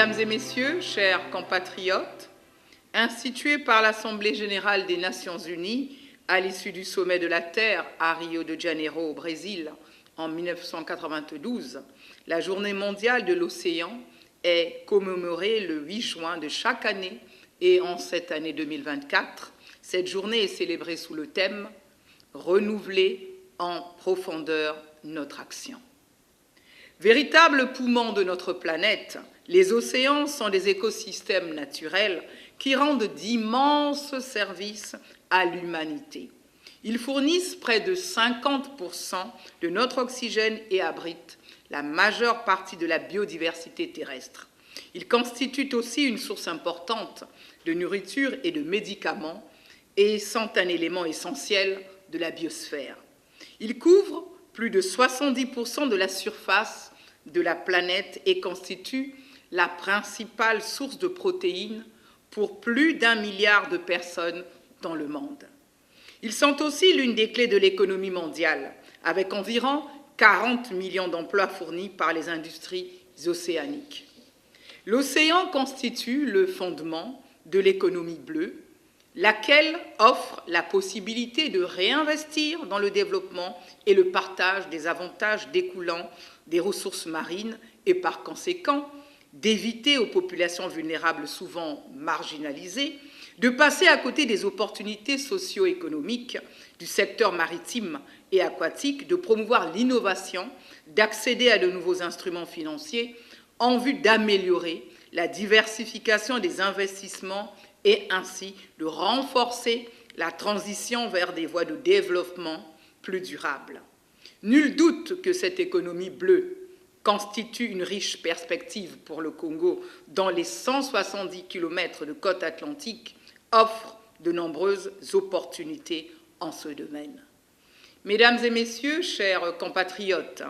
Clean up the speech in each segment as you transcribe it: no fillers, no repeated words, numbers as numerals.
Mesdames et messieurs, chers compatriotes, institué par l'Assemblée générale des Nations unies à l'issue du sommet de la Terre à Rio de Janeiro au Brésil en 1992, la Journée mondiale de l'océan est commémorée le 8 juin de chaque année et en cette année 2024, cette journée est célébrée sous le thème « Renouveler en profondeur notre action ». Véritables poumons de notre planète, les océans sont des écosystèmes naturels qui rendent d'immenses services à l'humanité. Ils fournissent près de 50% de notre oxygène et abritent la majeure partie de la biodiversité terrestre. Ils constituent aussi une source importante de nourriture et de médicaments et sont un élément essentiel de la biosphère. Ils couvrent plus de 70% de la surface de la planète et constituent la principale source de protéines pour plus d'1 milliard de personnes dans le monde. Ils sont aussi l'une des clés de l'économie mondiale, avec environ 40 millions d'emplois fournis par les industries océaniques. L'océan constitue le fondement de l'économie bleue, laquelle offre la possibilité de réinvestir dans le développement et le partage des avantages découlant des ressources marines et par conséquent d'éviter aux populations vulnérables souvent marginalisées de passer à côté des opportunités socio-économiques du secteur maritime et aquatique, de promouvoir l'innovation, d'accéder à de nouveaux instruments financiers en vue d'améliorer la diversification des investissements et ainsi de renforcer la transition vers des voies de développement plus durables. Nul doute que cette économie bleue constitue une riche perspective pour le Congo, dont les 170 km de côte atlantique offrent de nombreuses opportunités en ce domaine. Mesdames et messieurs, chers compatriotes,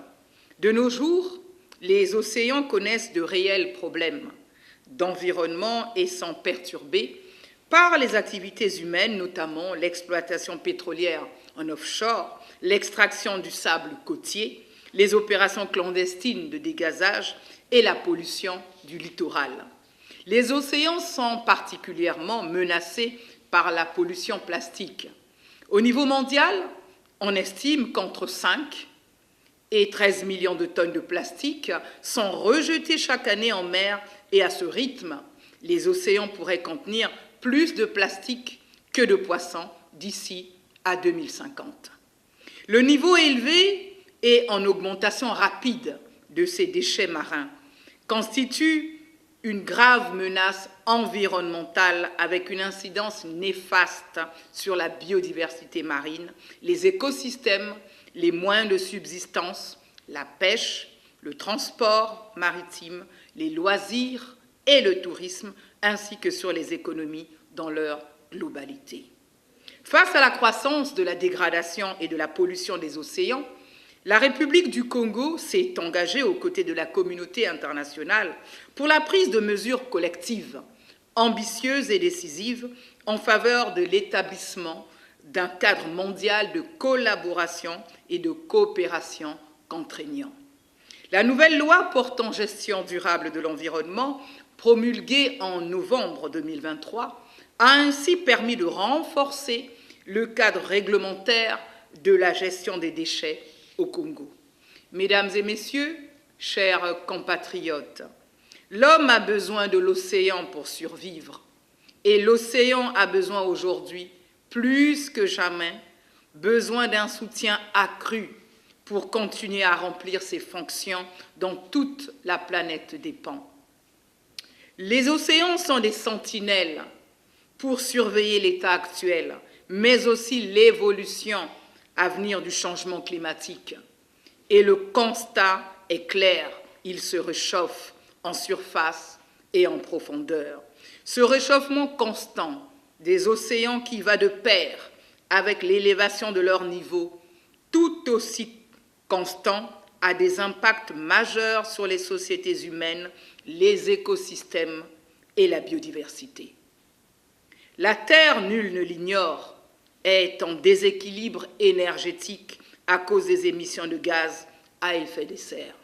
de nos jours, les océans connaissent de réels problèmes d'environnement et sont perturbés par les activités humaines, notamment l'exploitation pétrolière en offshore, l'extraction du sable côtier, les opérations clandestines de dégazage et la pollution du littoral. Les océans sont particulièrement menacés par la pollution plastique. Au niveau mondial, on estime qu'entre 5 et 13 millions de tonnes de plastique sont rejetées chaque année en mer et à ce rythme, les océans pourraient contenir plus de plastique que de poissons d'ici à 2050. Le niveau élevé et en augmentation rapide de ces déchets marins constitue une grave menace environnementale avec une incidence néfaste sur la biodiversité marine, les écosystèmes, les moyens de subsistance, la pêche, le transport maritime, les loisirs et le tourisme, ainsi que sur les économies dans leur globalité. Face à la croissance de la dégradation et de la pollution des océans, la République du Congo s'est engagée aux côtés de la communauté internationale pour la prise de mesures collectives, ambitieuses et décisives en faveur de l'établissement d'un cadre mondial de collaboration et de coopération contraignant. La nouvelle loi portant gestion durable de l'environnement, promulguée en novembre 2023, a ainsi permis de renforcer le cadre réglementaire de la gestion des déchets au Congo. Mesdames et messieurs, chers compatriotes, l'homme a besoin de l'océan pour survivre et l'océan a besoin aujourd'hui, plus que jamais, besoin d'un soutien accru pour continuer à remplir ses fonctions dont toute la planète dépend. Les océans sont des sentinelles pour surveiller l'état actuel, mais aussi l'évolution à venir du changement climatique. Et le constat est clair, il se réchauffe en surface et en profondeur. Ce réchauffement constant des océans qui va de pair avec l'élévation de leur niveau, tout aussi constant, a des impacts majeurs sur les sociétés humaines, les écosystèmes et la biodiversité. La Terre, nul ne l'ignore, est en déséquilibre énergétique à cause des émissions de gaz à effet de serre.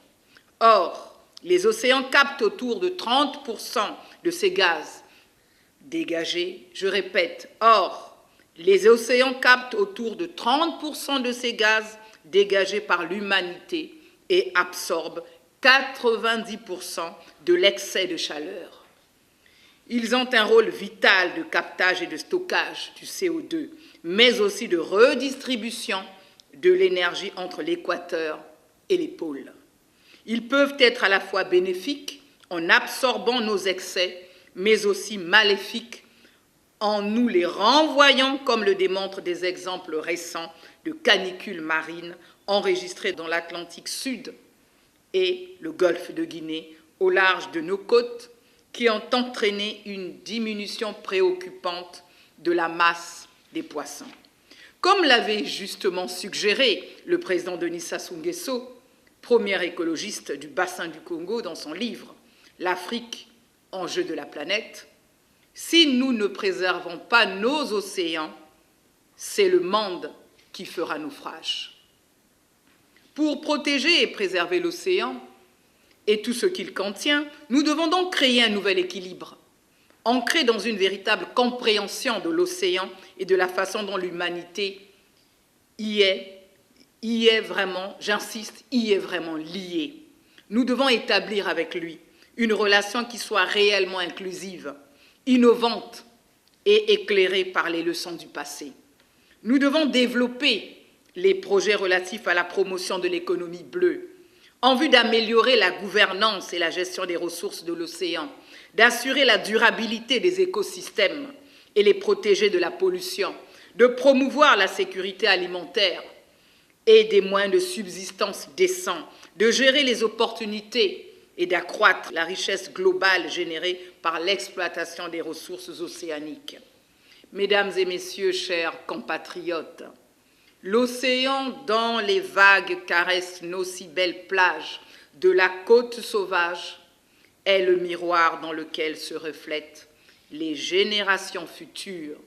Or, Les océans captent autour de 30% de ces gaz dégagés. Je répète, or, les océans captent autour de 30% de ces gaz dégagés par l'humanité et absorbent 90% de l'excès de chaleur. Ils ont un rôle vital de captage et de stockage du CO2, mais aussi de redistribution de l'énergie entre l'équateur et les pôles. Ils peuvent être à la fois bénéfiques en absorbant nos excès, mais aussi maléfiques en nous les renvoyant, comme le démontrent des exemples récents de canicules marines enregistrées dans l'Atlantique Sud et le golfe de Guinée, au large de nos côtes, qui ont entraîné une diminution préoccupante de la masse des poissons. Comme l'avait justement suggéré le président Denis Sassou Nguesso, premier écologiste du bassin du Congo, dans son livre « L'Afrique, enjeu de la planète », si nous ne préservons pas nos océans, c'est le monde qui fera naufrage. Pour protéger et préserver l'océan et tout ce qu'il contient, nous devons donc créer un nouvel équilibre, ancré dans une véritable compréhension de l'océan et de la façon dont l'humanité y est vraiment, j'insiste, y est vraiment liée. Nous devons établir avec lui une relation qui soit réellement inclusive, innovante et éclairée par les leçons du passé. Nous devons développer les projets relatifs à la promotion de l'économie bleue, en vue d'améliorer la gouvernance et la gestion des ressources de l'océan, d'assurer la durabilité des écosystèmes et les protéger de la pollution, de promouvoir la sécurité alimentaire et des moyens de subsistance décents, de gérer les opportunités et d'accroître la richesse globale générée par l'exploitation des ressources océaniques. Mesdames et messieurs, chers compatriotes, l'océan dont les vagues caressent nos si belles plages de la côte sauvage est le miroir dans lequel se reflètent les générations futures.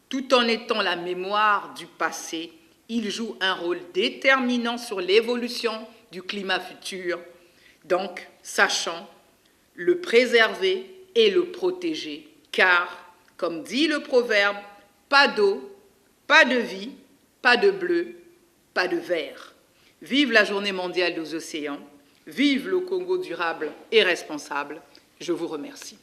Tout en étant la mémoire du passé, il joue un rôle déterminant sur l'évolution du climat futur. Donc, sachant le préserver et le protéger, car, comme dit le proverbe, pas d'eau, pas de vie, pas de bleu, pas de vert. Vive la Journée mondiale des océans, vive le Congo durable et responsable. Je vous remercie.